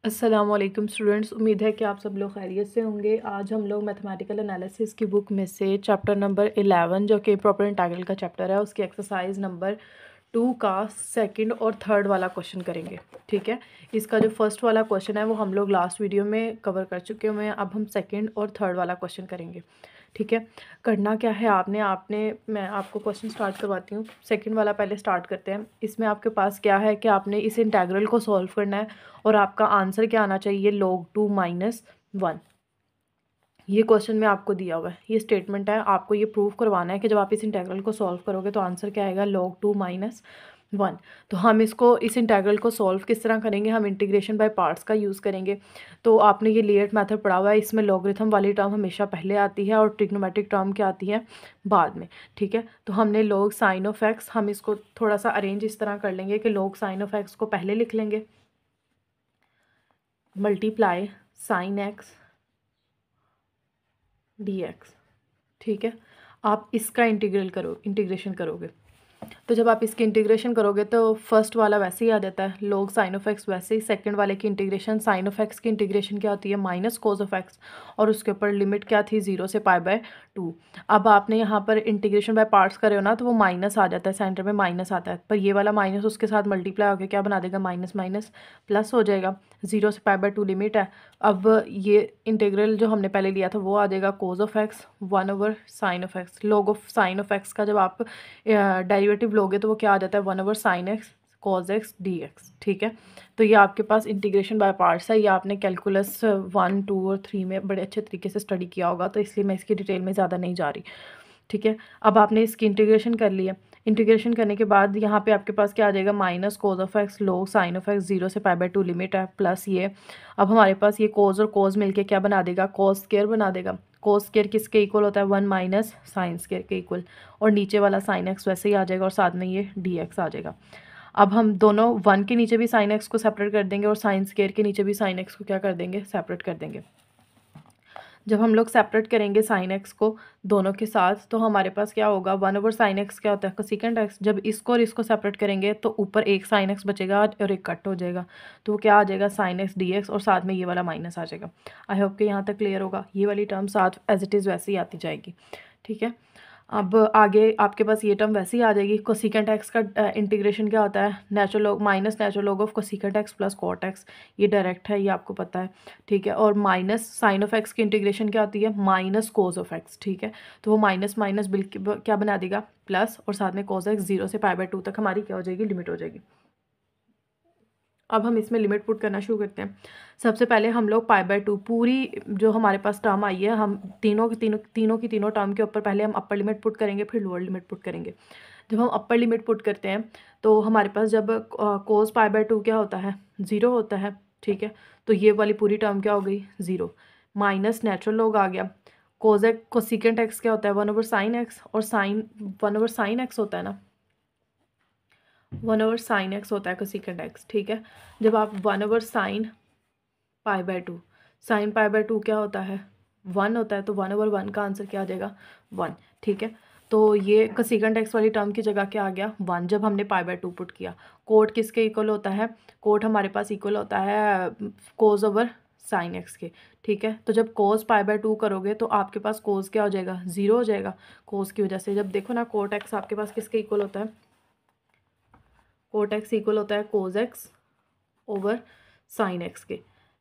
अस्सलामुअलैकुम स्टूडेंट्स, उम्मीद है कि आप सब लोग खैरियत से होंगे। आज हम लोग मैथमेटिकल एनालिसिस की बुक में से चैप्टर नंबर 11 जो कि प्रॉपर इंटीग्रल का चैप्टर है, उसकी एक्सरसाइज नंबर 2 का सेकंड और थर्ड वाला क्वेश्चन करेंगे। ठीक है, इसका जो फर्स्ट वाला क्वेश्चन है वो हम लोग लास्ट वीडियो में कवर कर चुके हुए हैं। अब हम सेकंड और थर्ड वाला क्वेश्चन करेंगे। ठीक है, करना क्या है आपने आपने मैं आपको क्वेश्चन स्टार्ट करवाती हूँ। सेकंड वाला पहले स्टार्ट करते हैं। इसमें आपके पास क्या है कि आपने इस इंटीग्रल को सॉल्व करना है और आपका आंसर क्या आना चाहिए, log 2 - 1। ये क्वेश्चन में आपको दिया हुआ है, ये स्टेटमेंट है। आपको ये प्रूव करवाना है कि जब आप इस इंटीग्रल को सॉल्व करोगे तो आंसर क्या आएगा, log 2 - 1। तो हम इस इंटीग्रल को सॉल्व किस तरह करेंगे, हम इंटीग्रेशन बाय पार्ट्स का यूज़ करेंगे। तो आपने ये लेयर्ड मेथड पढ़ा हुआ है, इसमें लॉगरिथम वाली टर्म हमेशा पहले आती है और ट्रिग्नोमेट्रिक टर्म क्या आती है, बाद में। ठीक है, तो हमने log sin of x, हम इसको थोड़ा सा अरेंज इस तरह कर लेंगे कि log sin of x को पहले लिख लेंगे, मल्टीप्लाई sin x dx। ठीक है, आप इसका इंटीग्रेशन करोगे। तो जब आप इसकी इंटीग्रेशन करोगे तो फर्स्ट वाला वैसे ही आ जाता है, log sin of x वैसे ही। सेकंड वाले की इंटीग्रेशन, sin of x की इंटीग्रेशन क्या होती है, माइनस cos of x, और उसके ऊपर लिमिट क्या थी, 0 से π/2। अब आपने यहाँ पर इंटीग्रेशन बाय पार्ट्स करे हो ना, तो वो माइनस आ जाता है, सेंटर में माइनस आता है, पर ये वाला माइनस उसके साथ मल्टीप्लाई होकर क्या बना देगा, माइनस माइनस प्लस हो जाएगा। 0 से π/2 लिमिट है। अब ये इंटीग्रल जो हमने पहले लिया था वो आ जाएगा cos of x 1/sin of x। log of sin of x का जब आप डेरिवेटिव लोगे तो वो क्या आ जाता है, 1/sin x cos x dx। ठीक है, तो ये आपके पास इंटीग्रेशन बाय पार्ट्स है। ये आपने कैलकुलस 1, 2 और 3 में बड़े अच्छे तरीके से स्टडी किया होगा, तो इसलिए मैं इसकी डिटेल में ज़्यादा नहीं जा रही। ठीक है, अब आपने इसकी इंटीग्रेशन कर लिया। इंटीग्रेशन करने के बाद यहाँ पे आपके पास क्या आ जाएगा, minus cos of x log sin of x 0 से π/2 लिमिट है, प्लस ये। अब हमारे पास ये cos और cos मिलके क्या बना देगा, cos स्क्वायर बना देगा। cos स्क्वायर किसके इक्वल होता है, 1 माइनस साइन स्क्वायर के इक्वल, और नीचे वाला sin x वैसे ही आ जाएगा और साथ में ये dx आ जाएगा। अब हम दोनों 1 के नीचे भी sin x को सेपरेट कर देंगे और sin स्क्वायर के नीचे भी sin x को क्या कर देंगे, सेपरेट कर देंगे। जब हम लोग सेपरेट करेंगे साइन एक्स को दोनों के साथ, तो हमारे पास क्या होगा, 1/sin x क्या होता है, कोसेकेंट एक्स। जब इसको और इसको सेपरेट करेंगे तो ऊपर एक साइन एक्स बचेगा और एक कट हो जाएगा, तो वो क्या आ जाएगा, sin x dx, और साथ में ये वाला माइनस आ जाएगा। आई होप कि यहाँ तक क्लियर होगा। ये वाली टर्म साथ एज इट इज़ वैसे ही आती जाएगी। ठीक है, अब आगे आपके पास ये टर्म वैसे ही आ जाएगी। कोसेकेंट एक्स का इंटीग्रेशन क्या होता है, natural log minus natural log of cosecant x plus cot x. ये डायरेक्ट है, ये आपको पता है। ठीक है, और माइनस साइन ऑफ एक्स की इंटीग्रेशन क्या होती है, माइनस कोस ऑफ एक्स। ठीक है, तो वो माइनस माइनस बिल्कुल क्या बना देगा, प्लस, और साथ में कोस एक्स 0 से π/2 तक हमारी क्या हो जाएगी, लिमिट हो जाएगी। अब हम इसमें लिमिट पुट करना शुरू करते हैं। सबसे पहले हम लोग π/2 पूरी जो हमारे पास टर्म आई है, हम तीनों की तीनों टर्म के ऊपर पहले हम अपर लिमिट पुट करेंगे, फिर लोअर लिमिट पुट करेंगे। जब हम अपर लिमिट पुट करते हैं तो हमारे पास जब कोस π/2 क्या होता है, 0 होता है। ठीक है, तो ये वाली पूरी टर्म क्या हो गई, 0, माइनस नेचुरल लॉग आ गया। कोसेकेंट एक्स क्या होता है, 1/sin x, और साइन 1/sin x होता है ना, 1/sin x होता है कोसेकेंट एक्स। ठीक है, जब आप 1/sin π/2, sin π/2 क्या होता है, 1 होता है, तो 1/1 का आंसर क्या आ जाएगा, 1। ठीक है, तो ये कोसेकेंट एक्स वाली टर्म की जगह क्या आ गया, 1, जब हमने π/2 पुट किया। कोट किसके इक्वल होता है, कोट हमारे पास इक्वल होता है cos/sin x के। ठीक है, तो जब cos π/2 करोगे तो आपके पास cos क्या हो जाएगा, 0 हो जाएगा। cos की वजह से जब देखो ना, कोट एक्स आपके पास किसके इक्वल होता है, कोट एक्स इक्वल होता है cos x over sine x के।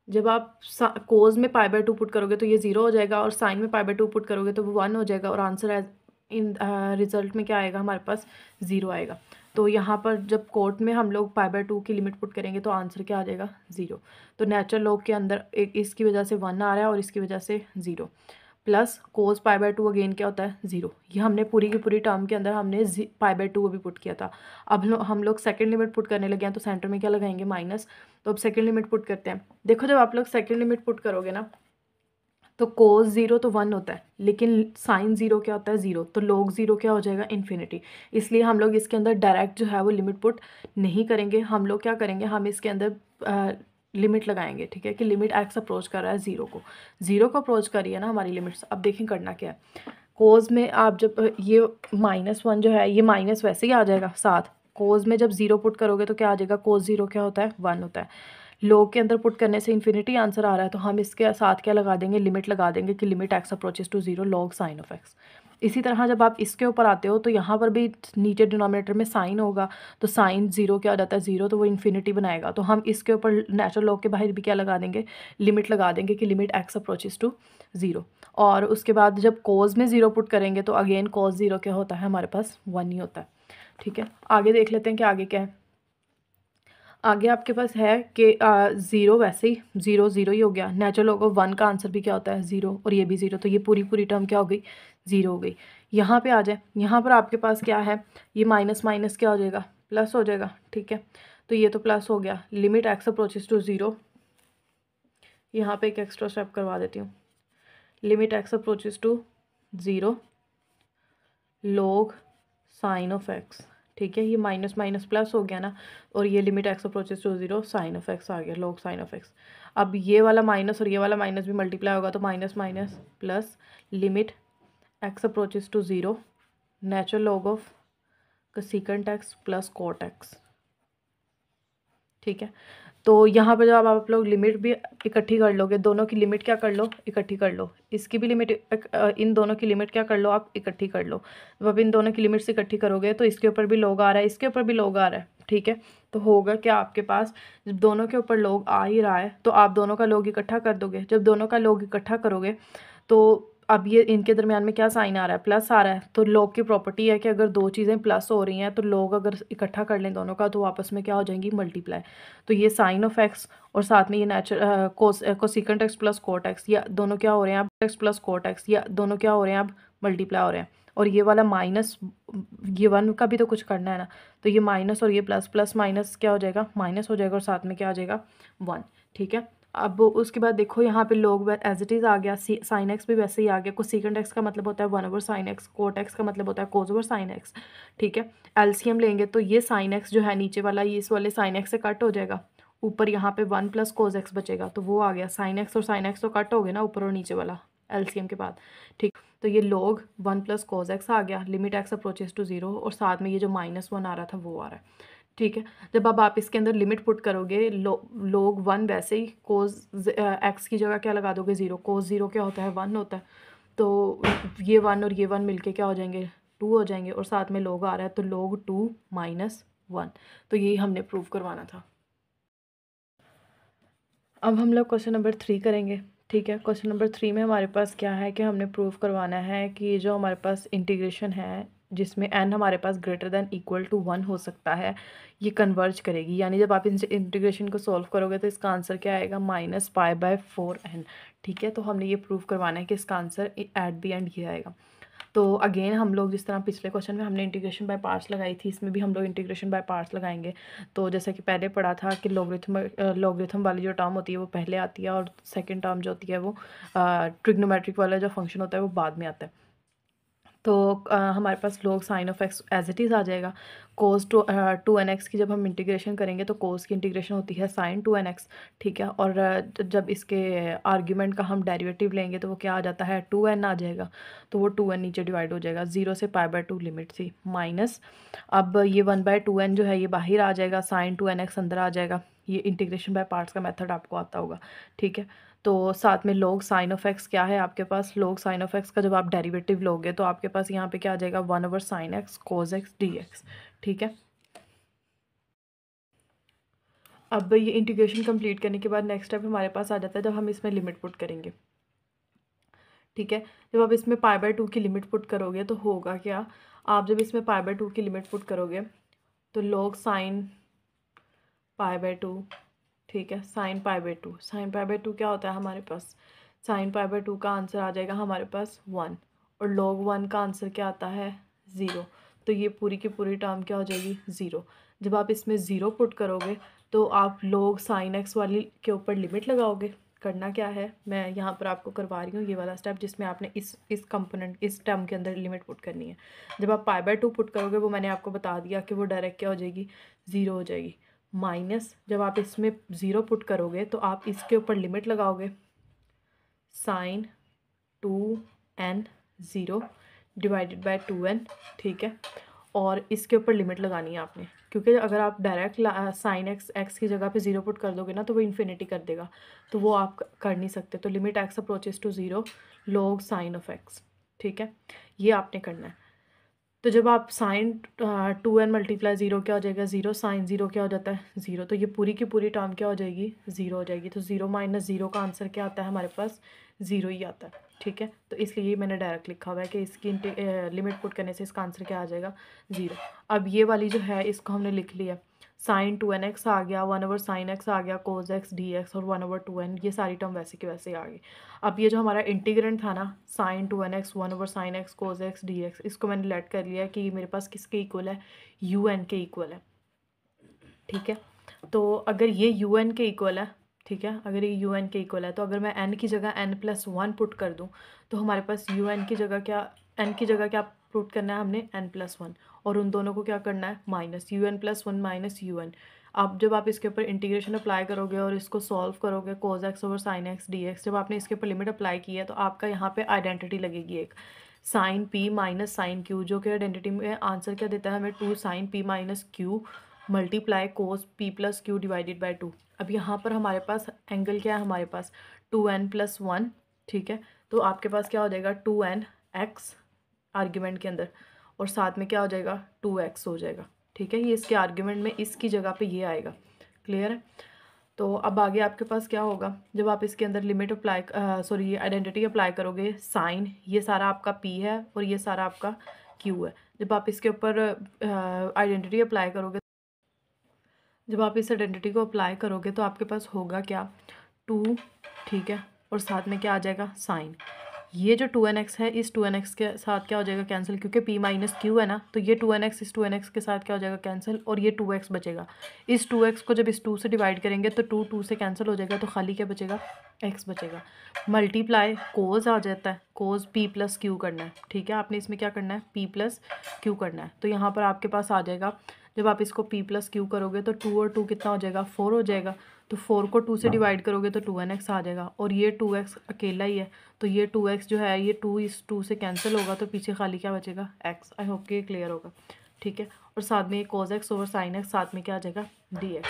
जब आप कोस में π/2 पुट करोगे तो ये 0 हो जाएगा, और साइन में π/2 पुट करोगे तो वो 1 हो जाएगा, और आंसर एज इन रिजल्ट में क्या आएगा, हमारे पास 0 आएगा। तो यहाँ पर जब कोट में हम लोग π/2 की लिमिट पुट करेंगे तो आंसर क्या आ जाएगा, 0। तो नेचुरल लॉग के अंदर एक इसकी वजह से 1 आ रहा है और इसकी वजह से 0, प्लस कोस π/2 अगेन क्या होता है, 0। ये हमने पूरी की पूरी टर्म के अंदर हमने π/2 भी पुट किया था। अब हम लोग सेकंड लिमिट पुट करने लगे हैं, तो सेंटर में क्या लगाएंगे, माइनस। तो अब सेकंड लिमिट पुट करते हैं। देखो जब आप लोग सेकंड लिमिट पुट करोगे ना, तो कोस 0 तो 1 होता है, लेकिन साइन 0 क्या होता है, 0। तो log 0 क्या हो जाएगा, इन्फिनिटी। इसलिए हम लोग इसके अंदर डायरेक्ट जो है वो लिमिट पुट नहीं करेंगे। हम लोग क्या करेंगे, हम इसके अंदर लिमिट लगाएंगे। ठीक है, कि लिमिट एक्स अप्रोच कर रहा है 0 को अप्रोच कर रही है ना हमारी लिमिट्स। अब देखें करना क्या है, कोस में आप जब ये -1 जो है, ये माइनस वैसे ही आ जाएगा साथ। कोस में जब 0 पुट करोगे तो क्या आ जाएगा, कोस 0 क्या होता है, 1 होता है। लॉग के अंदर पुट करने से इन्फिनिटी आंसर आ रहा है, तो हम इसके साथ क्या लगा देंगे, लिमिट लगा देंगे कि limit x approaches to 0 log sine of x. इसी तरह जब आप इसके ऊपर आते हो तो यहाँ पर भी नीचे डिनोमिनेटर में साइन होगा, तो साइन 0 क्या हो जाता है, 0, तो वो इन्फिनिटी बनाएगा। तो हम इसके ऊपर नेचुरल लॉग के बाहर भी क्या लगा देंगे, लिमिट लगा देंगे कि लिमिट एक्स अप्रोचेस टू 0। और उसके बाद जब कोज में 0 पुट करेंगे तो अगेन कोज 0 क्या होता है, हमारे पास 1 ही होता है। ठीक है, आगे देख लेते हैं कि आगे क्या है। आगे आपके पास है कि 0 वैसे ही 0 0 ही हो गया, नेचुरल लॉग ऑफ 1 का आंसर भी क्या होता है 0, और ये भी 0, तो ये पूरी पूरी टर्म क्या हो गई, 0 हो गई। यहाँ पे आ जाए, यहाँ पर आपके पास क्या है, ये माइनस माइनस क्या हो जाएगा, प्लस हो जाएगा। ठीक है, तो ये तो प्लस हो गया, लिमिट एक्स अप्रोचेस टू 0। यहाँ पे एक एक्स्ट्रा स्टेप करवा देती हूँ, limit x approaches to 0 log sine of x. ठीक है, ये माइनस माइनस प्लस हो गया ना, और ये limit x approaches to 0 sine of x आ गया, लॉग साइन ऑफ एक्स। अब ये वाला माइनस और ये वाला माइनस भी मल्टीप्लाई होगा, तो minus minus plus limit x approaches to 0 natural log of cosecant x plus cot x. ठीक है, तो यहाँ पर जब आप लोग लिमिट भी इकट्ठी कर लोगे, दोनों की लिमिट क्या कर लो, इकट्ठी कर लो, इसकी भी लिमिट इन दोनों की लिमिट क्या कर लो, आप इकट्ठी कर लो। जब आप इन दोनों की लिमिट से इकट्ठी करोगे तो इसके ऊपर भी लॉग आ रहा है, इसके ऊपर भी लॉग आ रहा है। ठीक है, तो होगा क्या आपके पास, जब दोनों के ऊपर लॉग आ ही रहा है तो आप दोनों का लॉग इकट्ठा कर दोगे। जब दोनों का लॉग इकट्ठा करोगे तो अब ये इनके दरमियान में क्या साइन आ रहा है, प्लस आ रहा है। तो लॉग की प्रॉपर्टी है कि अगर दो चीज़ें प्लस हो रही हैं तो लॉग अगर इकट्ठा कर लें दोनों का तो आपस में क्या हो जाएंगी, मल्टीप्लाई। तो ये साइन ऑफ एक्स और साथ में ये natural cosecant x plus cot x, या दोनों क्या हो रहे हैं अब, एक्स प्लस कोट एक्स, या दोनों क्या हो रहे हैं अब, मल्टीप्लाई हो रहे हैं। और ये वाला माइनस, ये 1 का भी तो कुछ करना है ना, तो ये माइनस और ये प्लस, प्लस माइनस क्या हो जाएगा, माइनस हो जाएगा, और साथ में क्या आ जाएगा, 1। ठीक है, अब उसके बाद देखो यहाँ पे लॉग एज इट इज़ आ गया, साइन एक्स भी वैसे ही आ गया। कोसेकेंट एक्स का मतलब होता है 1/sin x, कोट एक्स का मतलब होता है cos/sin x। ठीक है, एलसीएम लेंगे तो ये साइन एक्स जो है नीचे वाला, ये इस वाले साइन एक्स से कट हो जाएगा, ऊपर यहाँ पे 1 + cos x बचेगा, तो वो आ गया। साइन एक्स और साइन एक्स तो कट हो गए ना ऊपर और नीचे वाला एलसीएम के बाद। ठीक, तो ये लॉग 1 + cos x आ गया, लिमिट एक्स अप्रोचेस टू 0, और साथ में ये जो -1 आ रहा था वो आ रहा है। ठीक है, जब अब आप इसके अंदर लिमिट पुट करोगे, लॉग 1 वैसे ही कोस एक्स की जगह क्या लगा दोगे, 0, कोस 0 क्या होता है, 1 होता है। तो ये 1 और ये 1 मिलके क्या हो जाएंगे, 2 हो जाएंगे, और साथ में लॉग आ रहा है तो log 2 - 1। तो यही हमने प्रूव करवाना था। अब हम लोग क्वेश्चन नंबर 3 करेंगे। ठीक है, क्वेश्चन नंबर 3 में हमारे पास क्या है कि हमने प्रूव करवाना है कि जो हमारे पास इंटीग्रेशन है जिसमें n हमारे पास ग्रेटर दैन इक्वल टू 1 हो सकता है, ये कन्वर्ज करेगी। यानी जब आप इस इंटीग्रेशन को सॉल्व करोगे तो इसका आंसर क्या आएगा, -π/4n। ठीक है, तो हमने ये प्रूव करवाना है कि इसका आंसर एट द एंड ये आएगा। तो अगेन हम लोग जिस तरह पिछले क्वेश्चन में हमने इंटीग्रेशन बाय पार्ट्स लगाई थी, इसमें भी हम लोग इंटीग्रेशन बाय पार्ट्स लगाएंगे। तो जैसा कि पहले पढ़ा था कि लॉगरिथम वाली जो टर्म होती है वो पहले आती है, और सेकंड टर्म जो होती है वो ट्रिग्नोमेट्रिक वाला जो फंक्शन होता है वो बाद में आता है। तो हमारे पास log sine of x as it is आ जाएगा। कोस 2n x की जब हम इंटीग्रेशन करेंगे तो कोस की इंटीग्रेशन होती है साइन 2n x। ठीक है, और जब इसके आर्ग्यूमेंट का हम डेरिवेटिव लेंगे तो वो क्या आ जाता है, 2n आ जाएगा। तो वो 2n नीचे डिवाइड हो जाएगा, 0 से π/2 लिमिट थी, माइनस अब ये 1/2n जो है ये बाहर आ जाएगा, साइन 2n x अंदर आ जाएगा। ये इंटीग्रेशन बाय पार्ट्स का मेथड आपको आता होगा। ठीक है, तो साथ में log साइन ऑफ एक्स क्या है आपके पास, log साइन ऑफ एक्स का जब आप डेरिवेटिव लोगे तो आपके पास यहाँ पे क्या आ जाएगा, 1/sin x cos x dx। ठीक है, अब ये इंटीग्रेशन कंप्लीट करने के बाद नेक्स्ट स्टेप हमारे पास आ जाता है जब हम इसमें लिमिट पुट करेंगे। ठीक है, जब आप इसमें π/2 की लिमिट पुट करोगे तो होगा क्या, आप जब इसमें π/2 की लिमिट पुट करोगे तो log साइन π/2, ठीक है, साइन π/2, साइन π/2 क्या होता है हमारे पास, साइन π/2 का आंसर आ जाएगा हमारे पास 1, और log 1 का आंसर क्या आता है, 0। तो ये पूरी की पूरी टर्म क्या हो जाएगी, 0। जब आप इसमें 0 पुट करोगे तो आप log साइन एक्स वाली के ऊपर लिमिट लगाओगे। करना क्या है, मैं यहाँ पर आपको करवा रही हूँ ये वाला स्टेप जिसमें आपने इस कंपोनेंट, इस टर्म के अंदर लिमिट पुट करनी है। जब आप π/2 पुट करोगे वो मैंने आपको बता दिया कि वो डायरेक्ट क्या हो जाएगी, 0 हो जाएगी। माइनस जब आप इसमें 0 पुट करोगे तो आप इसके ऊपर लिमिट लगाओगे, sign 2n 0 divided by 2n। ठीक है, और इसके ऊपर लिमिट लगानी है आपने, क्योंकि अगर आप डायरेक्ट साइन एक्स की जगह पे 0 पुट कर दोगे ना तो वो इन्फिनिटी कर देगा, तो वो आप कर नहीं सकते। तो limit x approaches to 0 log sine of x, ठीक है, ये आपने करना है। तो जब आप साइन 2n मल्टीप्लाई 0 क्या हो जाएगा 0, साइन 0 क्या हो जाता है 0, तो ये पूरी की पूरी टर्म क्या हो जाएगी 0 हो जाएगी। तो 0 माइनस 0 का आंसर क्या आता है हमारे पास 0 ही आता है, ठीक है। तो इसलिए मैंने डायरेक्ट लिखा हुआ है कि इसकी लिमिट पुट करने से इसका आंसर क्या आ जाएगा 0। अब ये वाली जो है इसको हमने लिख लिया, साइन 2nx आ गया, 1/sin x आ गया, cos x dx और 1/2n, ये सारी टर्म वैसे की वैसे आ गई। अब ये जो हमारा इंटीग्रेंट था ना sign 2nx 1/sin x cos x dx, इसको मैंने लेट कर लिया कि मेरे पास किसके इक्वल है un के इक्वल है, ठीक है। तो अगर ये un के इक्वल है, ठीक है, अगर ये un के इक्वल है तो अगर मैं n की जगह n+1 पुट कर दूँ तो हमारे पास un की जगह क्या, n की जगह क्या पुट करना है हमने n+1, और उन दोनों को क्या करना है माइनस un+1 माइनस un। अब जब आप इसके ऊपर इंटीग्रेशन अप्लाई करोगे और इसको सॉल्व करोगे cos x over sin x dx, जब आपने इसके ऊपर लिमिट अप्लाई की है तो आपका यहाँ पे आइडेंटिटी लगेगी एक sine p minus sine q, जो कि आइडेंटिटी में आंसर क्या देता है हमें 2 sine p minus q multiply cos p plus q divided by 2। अब यहाँ पर हमारे पास एंगल क्या है हमारे पास 2n+1, ठीक है। तो आपके पास क्या हो जाएगा 2nx आर्ग्यूमेंट के अंदर, और साथ में क्या हो जाएगा 2x हो जाएगा, ठीक है। ये इसके आर्ग्यूमेंट में इसकी जगह पे ये आएगा, क्लियर है। तो अब आगे आपके पास क्या होगा जब आप इसके अंदर limit apply sorry identity apply करोगे, साइन ये सारा आपका p है और ये सारा आपका q है। जब आप इसके ऊपर आइडेंटिटी अप्लाई करोगे, जब आप इस आइडेंटिटी को अप्लाई करोगे तो आपके पास होगा क्या 2, ठीक है, और साथ में क्या आ जाएगा साइन। ये जो 2nx है इस 2nx के साथ क्या हो जाएगा कैंसिल, क्योंकि p माइनस क्यू है ना, तो ये 2nx इस 2nx के साथ क्या हो जाएगा कैंसिल, और ये 2x बचेगा। इस 2x को जब इस 2 से डिवाइड करेंगे तो 2 से कैंसिल हो जाएगा, तो खाली क्या बचेगा x बचेगा। मल्टीप्लाई कोज आ जाता है, कोज p प्लस क्यू करना है, ठीक है। आपने इसमें क्या करना है p प्लस क्यू करना है। तो यहाँ पर आपके पास आ जाएगा, जब आप इसको p प्लस क्यू करोगे तो 2 और 2 कितना हो जाएगा 4 हो जाएगा। तो 4 को 2 से डिवाइड करोगे तो 2nx आ जाएगा, और ये 2x अकेला ही है, तो ये 2x जो है ये 2 इस 2 से कैंसिल होगा, तो पीछे खाली क्या बचेगा x। आई होप कि ये क्लियर होगा, ठीक है। और साथ में cos x over sin x, साथ में क्या आ जाएगा dx।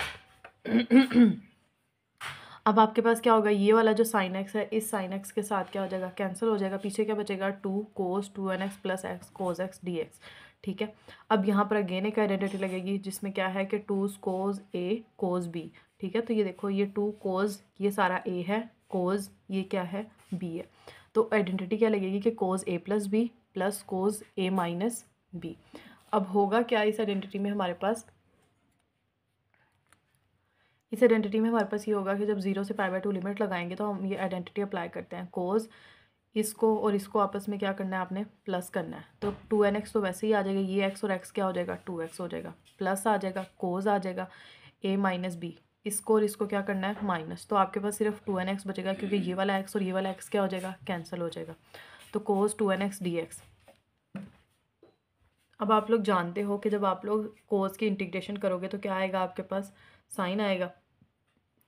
अब आपके पास क्या होगा ये वाला जो sin x है इस sin x के साथ क्या हो जाएगा कैंसिल हो जाएगा, पीछे क्या बचेगा 2 cos 2nx plus x cos x dx, ठीक है। अब यहाँ पर अगेन एक आइडेंटिटी लगेगी जिसमें क्या है कि 2 cos a cos b, ठीक है। तो ये देखो ये 2 cos ये सारा a है, cos ये क्या है b है, तो आइडेंटिटी क्या लगेगी कि cos a plus b plus cos a minus b। अब होगा क्या इस आइडेंटिटी में हमारे पास, इस आइडेंटिटी में हमारे पास ये होगा कि जब 0 से π/2 लिमिट लगाएंगे तो हम ये आइडेंटिटी अप्लाई करते हैं, कोस इसको और इसको आपस में क्या करना है आपने प्लस करना है। तो 2nx तो वैसे ही आ जाएगा, ये x और x क्या हो जाएगा 2x हो जाएगा, प्लस आ जाएगा कोस आ जाएगा a माइनस b, इसको और इसको क्या करना है माइनस, तो आपके पास सिर्फ 2nx बचेगा क्योंकि ये वाला x और ये वाला x क्या हो जाएगा कैंसिल हो जाएगा। तो कोस 2nx dx। अब आप लोग जानते हो कि जब आप लोग कोस की इंटीग्रेशन करोगे तो क्या आएगा आपके पास साइन आएगा,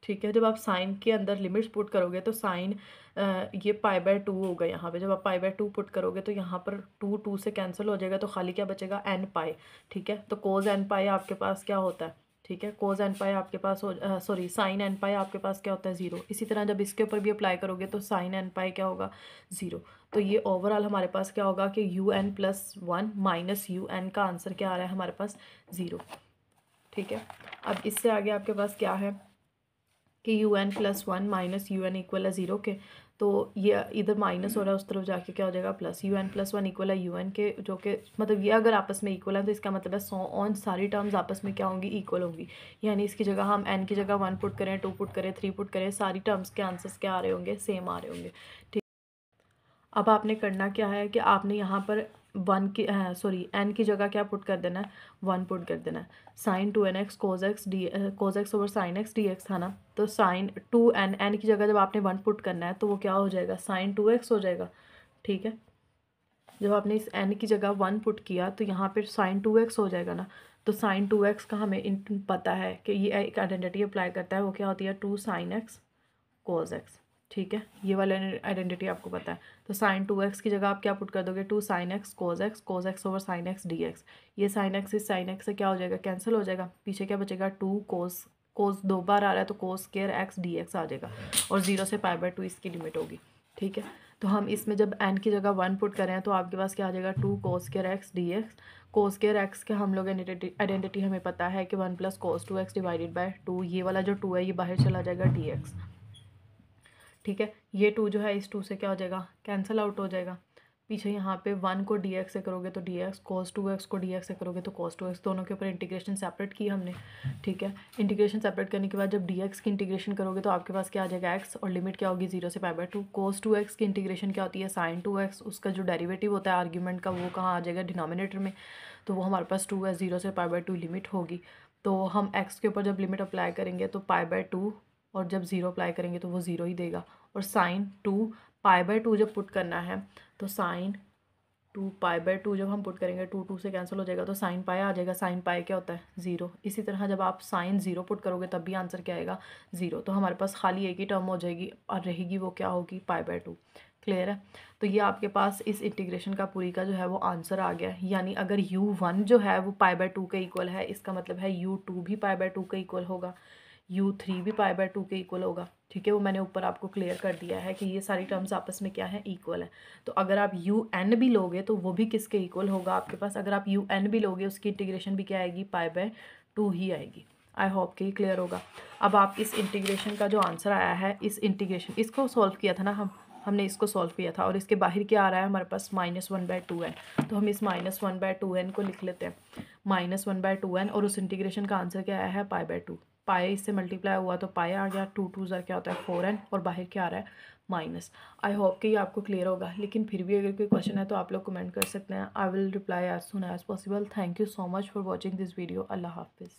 ठीक है। जब आप साइन के अंदर लिमिट्स पुट करोगे तो साइन ये π/2 होगा यहाँ पे, जब आप π/2 पुट करोगे तो यहाँ पर 2 से कैंसिल हो जाएगा, तो खाली क्या बचेगा nπ, ठीक है। तो कोस nπ आपके पास क्या होता है, ठीक है, कोस nπ आपके पास सॉरी साइन nπ आपके पास क्या होता है 0। इसी तरह जब इसके ऊपर भी अप्लाई करोगे तो साइन nπ क्या होगा 0। तो ये ओवरऑल हमारे पास क्या होगा कि un+1 माइनस un का आंसर क्या आ रहा है हमारे पास 0, ठीक है। अब इससे आगे आपके पास क्या है कि un+1 माइनस un इक्वल है 0 के, तो ये इधर माइनस हो रहा है उस तरफ जाके क्या हो जाएगा प्लस, un+1 इक्वल है un के, जो कि मतलब ये अगर आपस में इक्वल है तो इसका मतलब है सो ऑन सारी टर्म्स आपस में क्या होंगी इक्वल होंगी, यानी इसकी जगह हम n की जगह 1 पुट करें 2 पुट करें 3 पुट करें, सारी टर्म्स के आंसर्स क्या आ रहे होंगे सेम आ रहे होंगे, ठीक। अब आपने करना क्या है कि आपने यहाँ पर 1 की सॉरी n की जगह क्या पुट कर देना है 1 पुट कर देना है। Sine 2nx cos x over sine x dx था ना, तो साइन 2n n की जगह जब आपने 1 पुट करना है तो वो क्या हो जाएगा साइन 2x हो जाएगा, ठीक है। जब आपने इस n की जगह 1 पुट किया तो यहाँ पर साइन 2x हो जाएगा ना, तो साइन 2x का हमें पता है कि ये एक आइडेंटिटी अप्लाई करता है, वो क्या होती है 2 sin x cos x, ठीक है, ये वाला आइडेंटिटी आपको पता है। तो साइन 2x की जगह आप क्या पुट कर दोगे, 2 sin x cos x over sin x dx। ये sin x इस sin x से क्या हो जाएगा, कैंसिल हो जाएगा। पीछे क्या बचेगा, 2 cos 2 बार आ रहा है तो cos स्क्वायर x dx आ जाएगा, और 0 से π/2 इसकी लिमिट होगी। ठीक है, तो हम इसमें जब n की जगह 1 पुट करें तो आपके पास क्या आ जाएगा, 2 cos square x dx। cos square x के हम लोग आइडेंटिटी हमें पता है कि 1 + cos 2x डिवाइडेड बाय 2। ये वाला जो 2 है ये बाहर चला जाएगा dx। ठीक है, ये 2 जो है इस 2 से क्या हो जाएगा, कैंसिल आउट हो जाएगा। पीछे यहाँ पे 1 को dx से करोगे तो dx, cos 2x को dx से करोगे तो cos 2x। दोनों के ऊपर इंटीग्रेशन सेपरेट की हमने। ठीक है, इंटीग्रेशन सेपरेट करने के बाद जब dx की इंटीग्रेशन करोगे तो आपके पास क्या आ जाएगा, x, और लिमिट क्या होगी 0 से π/2। cos 2x की इंटीग्रेशन क्या होती है, sin 2x। उसका जो डेरिवेटिव होता है आर्ग्यूमेंट का वो कहाँ आ जाएगा, डिनोमिनेटर में। तो वो हमारे पास 2 है, 0 से π/2 लिमिट होगी। तो हम x के ऊपर जब लिमिट अप्लाई करेंगे तो π/2, और जब 0 अप्लाई करेंगे तो वो 0 ही देगा। और साइन 2 π/2 जब पुट करना है तो साइन 2 π/2 जब हम पुट करेंगे 2 2 से कैंसिल हो जाएगा तो साइन पाई आ जाएगा। साइन पाई क्या होता है, 0। इसी तरह जब आप साइन 0 पुट करोगे तब भी आंसर क्या आएगा, 0। तो हमारे पास खाली एक ही टर्म हो जाएगी और रहेगी वो क्या होगी, π/2। क्लियर है। तो ये आपके पास इस इंटीग्रेशन का पूरी का जो है वो आंसर आ गया। यानी अगर u1 जो है वो π/2 के इक्वल है, इसका मतलब है u2 भी π/2 के इक्वल होगा, u3 भी π/2 के इक्वल होगा। ठीक है, वो मैंने ऊपर आपको क्लियर कर दिया है कि ये सारी टर्म्स आपस में क्या है, इक्वल है। तो अगर आप un भी लोगे तो वो भी किसके इक्वल होगा आपके पास, अगर आप un भी लोगे उसकी इंटीग्रेशन भी क्या आएगी, π/2 ही आएगी। आई होप कि क्लियर होगा। अब आप इस इंटीग्रेशन का जो आंसर आया है, इस इंटीग्रेशन इसको सॉल्व किया था ना हमने इसको सॉल्व किया था, और इसके बाहर क्या आ रहा है हमारे पास, -1/2n। तो हम इस -1/2n को लिख लेते हैं, -1/2n, और उस इंटीग्रेशन का आंसर क्या आया है, π/2। पाए इससे मल्टीप्लाई हुआ तो पाए आ गया, 2 2 क्या होता है 4n, और बाहर क्या आ रहा है, माइनस। आई होप कि ये आपको क्लियर होगा। लेकिन फिर भी अगर कोई क्वेश्चन है तो आप लोग कमेंट कर सकते हैं। I will reply as soon as possible. Thank you so much for watching this video. अल्लाह हाफिज़।